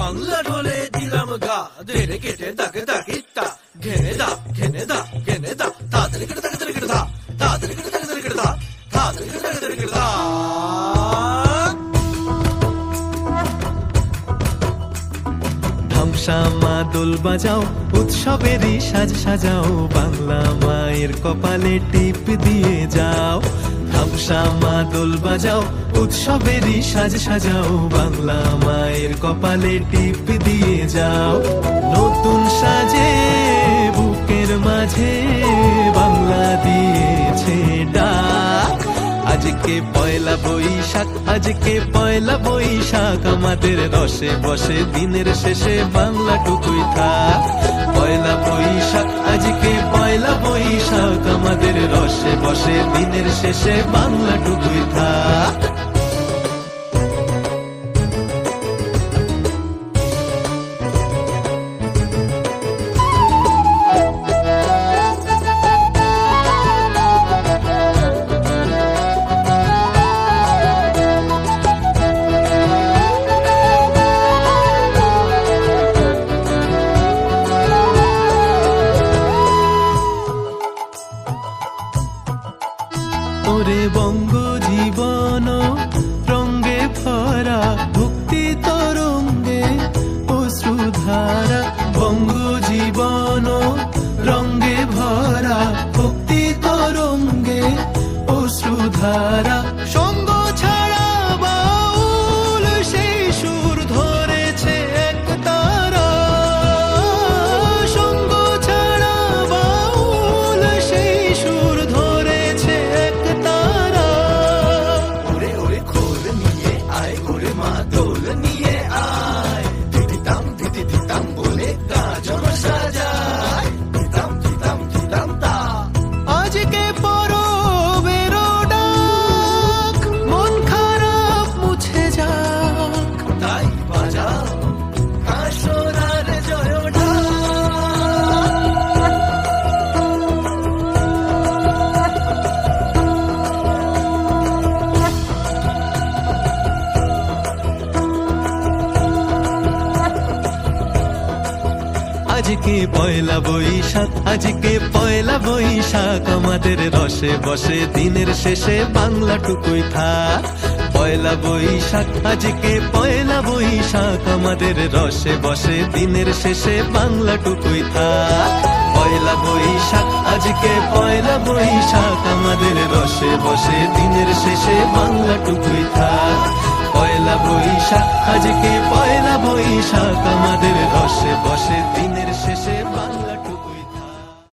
বাংলা ঢোলে দিলাম গা ধেরে কেটে দাকে দাকিতা ঘেনে দা ঘেনে দা ঘেনে দা তাদের কেটে দাকে কেটে দা তাদের কেটে দাকে কেটে দা তাদের কেটে দাকে কেটে দা ধামসামা দোল বাজাও উৎসবেরই সাজ সাজাও বাংলা মায়ের কপালে টিপ দিয়ে যাও ধামসামা দোল বাজাও উৎসবেরই সাজ সাজাও বাংলা মায়ের কপালে টিপ দিয়ে যাও নতুন সাজে বুকের মাঝে বাংলা দিয়েছে ডাক আজকে পয়লা বৈশাখ আজকে পয়লা বৈশাখ আমাদের রসে বসে দিনের শেষে বাংলা টুকুই থাক পয়লা বৈশাখ আজকে পয়লা বৈশাখ আমাদের রসে বসে দিনের শেষে বাংলা টুকুই থাক ওরে বঙ্গ জীবন রঙ্গে ভরা ভক্তি তরঙ্গে অশ্রুধারা বঙ্গ জীবন রঙ্গে ভরা ভক্তি তরঙ্গে অশ্রুধারা সঙ্গ ছাড়া বাউল সেই সুর ধরেছে এক তারা সঙ্গ ছাড়া বাউল সেই সুর ধরেছে এক তারা ওরে ওরে খোল নিয়ে আয় ওরে মা দোল নিয়ে আয় দিতাম বলে গাজন সাজায় দিতাম তা আজকে পরবের ডাক মন খারাপ মুছে যাক তাই বাজাও আসরার জয় ঢাক আজকে পয়লা বৈশাখ আজকে পয়লা বৈশাখ আমাদের রসে বসে দিনের শেষে বাংলা টুকুই থাক পয়লা বৈশাখ আজকে পয়লা বৈশাখ আমাদের রসে বসে দিনের শেষে বাংলা টুকুই থাক পয়লা বৈশাখ আজকে পয়লা বৈশাখ আমাদের রসে বসে দিনের শেষে বাংলা টুকুই থাক পয়লা বৈশাখ আজকে পয়লা বৈশাখ আমাদের রসে বসে